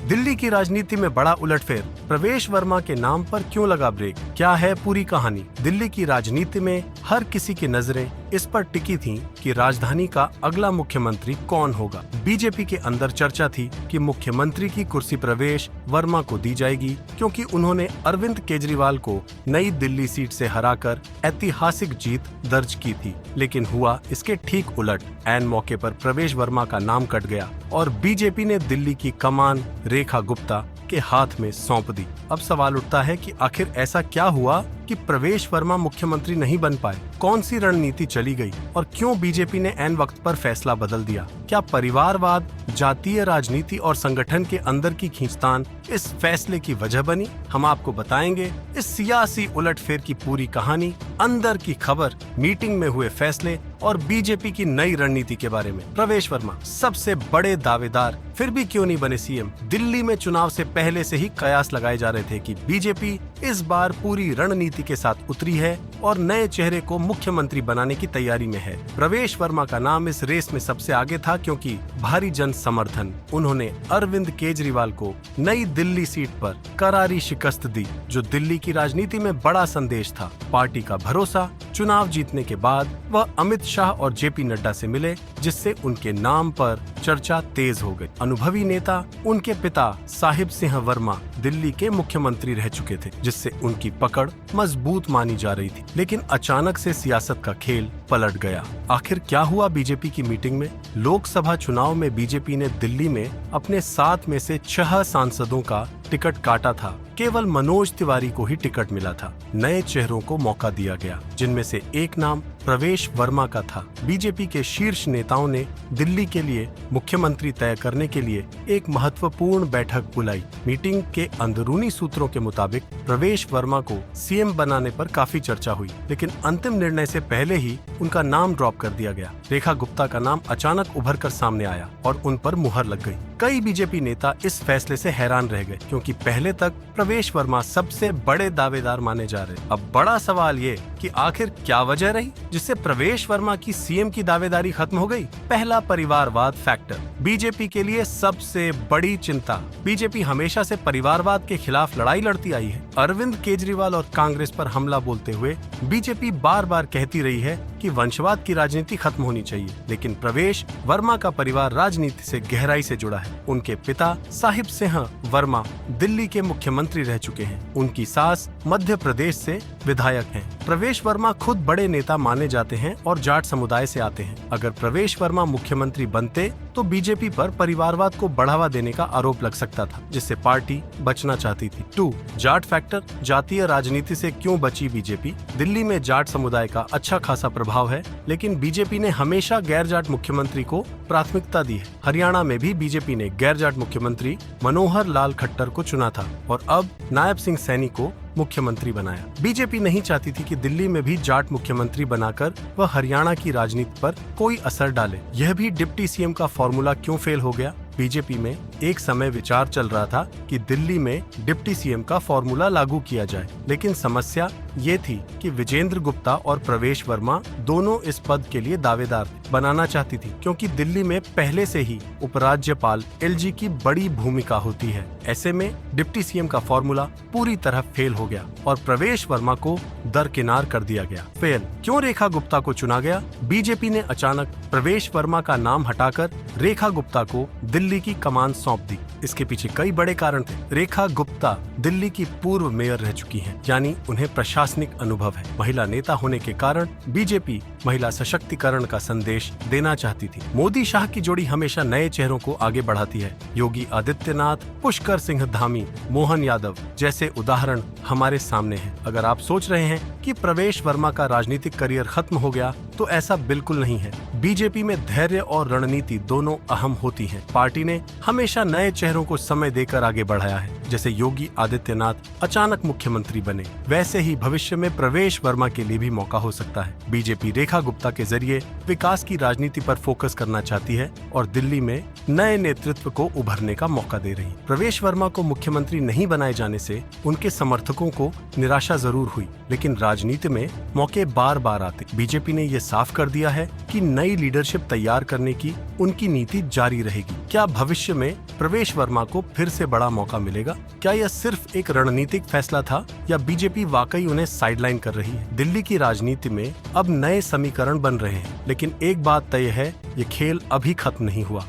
दिल्ली की राजनीति में बड़ा उलटफेर, प्रवेश वर्मा के नाम पर क्यों लगा ब्रेक, क्या है पूरी कहानी। दिल्ली की राजनीति में हर किसी की नजरें इस पर टिकी थीं कि राजधानी का अगला मुख्यमंत्री कौन होगा। बीजेपी के अंदर चर्चा थी कि मुख्यमंत्री की कुर्सी प्रवेश वर्मा को दी जाएगी, क्योंकि उन्होंने अरविंद केजरीवाल को नई दिल्ली सीट से हराकर ऐतिहासिक जीत दर्ज की थी। लेकिन हुआ इसके ठीक उलट। ऐन मौके पर प्रवेश वर्मा का नाम कट गया और बीजेपी ने दिल्ली की कमान रेखा गुप्ता के हाथ में सौंप दी। अब सवाल उठता है कि आखिर ऐसा क्या हुआ कि प्रवेश वर्मा मुख्यमंत्री नहीं बन पाए, कौन सी रणनीति चली गई और क्यों बीजेपी ने ऐन वक्त पर फैसला बदल दिया। क्या परिवारवाद, जातीय राजनीति और संगठन के अंदर की खींचतान इस फैसले की वजह बनी? हम आपको बताएंगे इस सियासी उलटफेर की पूरी कहानी, अंदर की खबर, मीटिंग में हुए फैसले और बीजेपी की नई रणनीति के बारे में। प्रवेश वर्मा सबसे बड़े दावेदार फिर भी क्यों नहीं बने सीएम? दिल्ली में चुनाव से पहले से ही कयास लगाए जा रहे थे कि बीजेपी इस बार पूरी रणनीति के साथ उतरी है और नए चेहरे को मुख्यमंत्री बनाने की तैयारी में है। प्रवेश वर्मा का नाम इस रेस में सबसे आगे था, क्योंकि भारी जन समर्थन। उन्होंने अरविंद केजरीवाल को नई दिल्ली सीट पर करारी शिकस्त दी, जो दिल्ली की राजनीति में बड़ा संदेश था। पार्टी का भरोसा, चुनाव जीतने के बाद वह अमित शाह और जेपी नड्डा से मिले, जिससे उनके नाम पर चर्चा तेज हो गई। अनुभवी नेता, उनके पिता साहिब सिंह वर्मा दिल्ली के मुख्यमंत्री रह चुके थे, जिससे उनकी पकड़ मजबूत मानी जा रही थी। लेकिन अचानक से सियासत का खेल पलट गया। आखिर क्या हुआ बीजेपी की मीटिंग में? लोकसभा चुनाव में बीजेपी ने दिल्ली में अपने 7 में से 6 सांसदों का टिकट काटा था। केवल मनोज तिवारी को ही टिकट मिला था। नए चेहरों को मौका दिया गया, जिनमें से एक नाम प्रवेश वर्मा का था। बीजेपी के शीर्ष नेताओं ने दिल्ली के लिए मुख्यमंत्री तय करने के लिए एक महत्वपूर्ण बैठक बुलाई। मीटिंग के अंदरूनी सूत्रों के मुताबिक प्रवेश वर्मा को सीएम बनाने पर काफी चर्चा हुई, लेकिन अंतिम निर्णय से पहले ही उनका नाम ड्रॉप कर दिया गया। रेखा गुप्ता का नाम अचानक उभर कर सामने आया और उन पर मुहर लग गई। कई बीजेपी नेता इस फैसले से हैरान रह गए, क्योंकि पहले तक प्रवेश वर्मा सबसे बड़े दावेदार माने जा रहे। अब बड़ा सवाल ये कि आखिर क्या वजह रही जिससे प्रवेश वर्मा की सीएम की दावेदारी खत्म हो गई? पहला, परिवारवाद फैक्टर, बीजेपी के लिए सबसे बड़ी चिंता। बीजेपी हमेशा से परिवारवाद के खिलाफ लड़ाई लड़ती आई है। अरविंद केजरीवाल और कांग्रेस पर हमला बोलते हुए बीजेपी बार बार कहती रही है कि वंशवाद की राजनीति खत्म होनी चाहिए, लेकिन प्रवेश वर्मा का परिवार राजनीति से गहराई से जुड़ा है। उनके पिता साहिब सिंह वर्मा दिल्ली के मुख्यमंत्री रह चुके हैं। उनकी सास मध्य प्रदेश से विधायक हैं। प्रवेश वर्मा खुद बड़े नेता माने जाते हैं और जाट समुदाय से आते हैं। अगर प्रवेश वर्मा मुख्यमंत्री बनते तो बीजेपी पर परिवारवाद को बढ़ावा देने का आरोप लग सकता था, जिससे पार्टी बचना चाहती थी। 2, जाट फैक्टर, जातीय राजनीति से क्यों बची बीजेपी? दिल्ली में जाट समुदाय का अच्छा खासा प्रभाव है, लेकिन बीजेपी ने हमेशा गैर जाट मुख्यमंत्री को प्राथमिकता दी है। हरियाणा में भी बीजेपी ने गैर जाट मुख्यमंत्री मनोहर लाल खट्टर को चुना था और अब नायब सिंह सैनी को मुख्यमंत्री बनाया। बीजेपी नहीं चाहती थी कि दिल्ली में भी जाट मुख्यमंत्री बनाकर वह हरियाणा की राजनीति पर कोई असर डाले। यह भी डिप्टी सीएम का फॉर्मूला क्यों फेल हो गया? बीजेपी में एक समय विचार चल रहा था कि दिल्ली में डिप्टी सीएम का फॉर्मूला लागू किया जाए, लेकिन समस्या ये थी कि विजेंद्र गुप्ता और प्रवेश वर्मा दोनों इस पद के लिए दावेदार बनाना चाहती थी, क्योंकि दिल्ली में पहले से ही उपराज्यपाल एलजी की बड़ी भूमिका होती है। ऐसे में डिप्टी सीएम का फॉर्मूला पूरी तरह फेल हो गया और प्रवेश वर्मा को दरकिनार कर दिया गया। फेल क्यों रेखा गुप्ता को चुना गया? बीजेपी ने अचानक प्रवेश वर्मा का नाम हटाकर रेखा गुप्ता को दिल्ली की कमान सौंप दी। इसके पीछे कई बड़े कारण थे। रेखा गुप्ता दिल्ली की पूर्व मेयर रह चुकी हैं, यानी उन्हें प्रशासनिक अनुभव है। महिला नेता होने के कारण बीजेपी महिला सशक्तिकरण का संदेश देना चाहती थी। मोदी शाह की जोड़ी हमेशा नए चेहरों को आगे बढ़ाती है। योगी आदित्यनाथ, पुष्कर सिंह धामी, मोहन यादव जैसे उदाहरण हमारे सामने हैं। अगर आप सोच रहे हैं कि प्रवेश वर्मा का राजनीतिक करियर खत्म हो गया, तो ऐसा बिल्कुल नहीं है। बीजेपी में धैर्य और रणनीति दोनों अहम होती हैं। पार्टी ने हमेशा नए चेहरों को समय देकर आगे बढ़ाया है। जैसे योगी आदित्यनाथ अचानक मुख्यमंत्री बने, वैसे ही भविष्य में प्रवेश वर्मा के लिए भी मौका हो सकता है। बीजेपी रेखा गुप्ता के जरिए विकास की राजनीति पर फोकस करना चाहती है और दिल्ली में नए नेतृत्व को उभरने का मौका दे रही। प्रवेश वर्मा को मुख्यमंत्री नहीं बनाए जाने से उनके समर्थकों को निराशा जरूर हुई, लेकिन राजनीति में मौके बार बार आते। बीजेपी ने ये साफ कर दिया है कि नई लीडरशिप तैयार करने की उनकी नीति जारी रहेगी। क्या भविष्य में प्रवेश वर्मा को फिर से बड़ा मौका मिलेगा? क्या यह सिर्फ एक रणनीतिक फैसला था या बीजेपी वाकई उन्हें साइडलाइन कर रही है? दिल्ली की राजनीति में अब नए समीकरण बन रहे हैं, लेकिन एक बात तय है, ये खेल अभी खत्म नहीं हुआ।